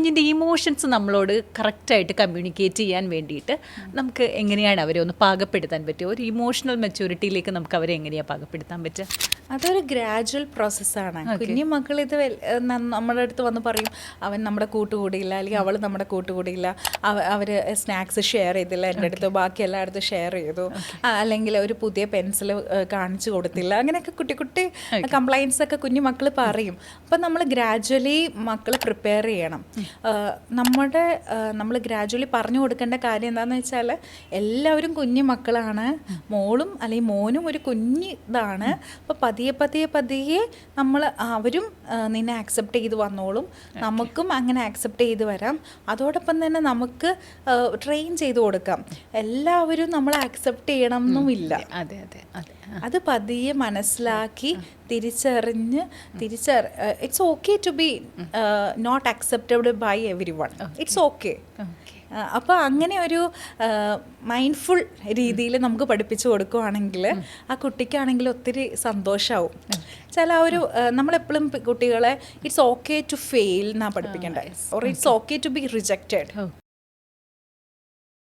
കുഞ്ഞിൻ്റെ ഇമോഷൻസ് നമ്മളോട് കറക്റ്റായിട്ട് കമ്മ്യൂണിക്കേറ്റ് ചെയ്യാൻ വേണ്ടിയിട്ട് നമുക്ക് എങ്ങനെയാണ് അവരെ ഒന്ന് പാകപ്പെടുത്താൻ പറ്റുക? ഒരു ഇമോഷണൽ മെച്യൂരിറ്റിയിലേക്ക് നമുക്ക് അവരെ എങ്ങനെയാണ് പാകപ്പെടുത്താൻ പറ്റുക? അതൊരു ഗ്രാജുവൽ പ്രോസസ്സാണ്. കുഞ്ഞു മക്കൾ ഇത് നമ്മുടെ അടുത്ത് വന്ന് പറയും, അവൻ നമ്മുടെ കൂട്ടുകൂടിയില്ല, അല്ലെങ്കിൽ അവൾ നമ്മുടെ കൂട്ടുകൂടിയില്ല, അവർ സ്നാക്സ് ഷെയർ ചെയ്തില്ല എൻ്റെ അടുത്ത്, ബാക്കി എല്ലായിടത്തും ഷെയർ ചെയ്തു, അല്ലെങ്കിൽ ഒരു പുതിയ പെൻസിൽ കാണിച്ചു കൊടുത്തില്ല, അങ്ങനെയൊക്കെ കുട്ടി കുട്ടി കംപ്ലൈൻസ് ഒക്കെ കുഞ്ഞു മക്കൾ പറയും. അപ്പം നമ്മൾ ഗ്രാജുവലി മക്കൾ പ്രിപ്പയർ ചെയ്യണം. നമ്മൾ ഗ്രാജുവലി പറഞ്ഞു കൊടുക്കേണ്ട കാര്യം എന്താണെന്ന് വെച്ചാൽ, എല്ലാവരും കുഞ്ഞു മക്കളാണ്, മോളും അല്ലെങ്കിൽ മോനും ഒരു ഇതാണ്. അപ്പോൾ പതിയെ നമ്മൾ അവരും നിന്നെ ആക്സെപ്റ്റ് ചെയ്ത് വന്നോളും, നമുക്കും അങ്ങനെ ആക്സെപ്റ്റ് ചെയ്ത് വരാം. അതോടൊപ്പം തന്നെ നമുക്ക് ട്രെയിൻ ചെയ്ത് കൊടുക്കാം. എല്ലാവരും നമ്മൾ ആക്സെപ്റ്റ് ചെയ്യണം എന്നുമില്ല. അതെ അതെ അതെ, അത് പതിയെ മനസ്സിലാക്കി തിരിച്ചറിഞ്ഞ് it's okay to be not accepted by every one. It's okay. അപ്പോൾ അങ്ങനെ ഒരു മൈൻഡ്ഫുൾ രീതിയിൽ നമുക്ക് പഠിപ്പിച്ചു കൊടുക്കുകയാണെങ്കിൽ ആ കുട്ടിക്കാണെങ്കിൽ ഒത്തിരി സന്തോഷമാവും. നമ്മളെപ്പോഴും കുട്ടികളെ ഇറ്റ്സ് ഓക്കെ ടു ഫെയിൽ എന്നാണ് പഠിപ്പിക്കേണ്ടത്, or it's okay to be rejected.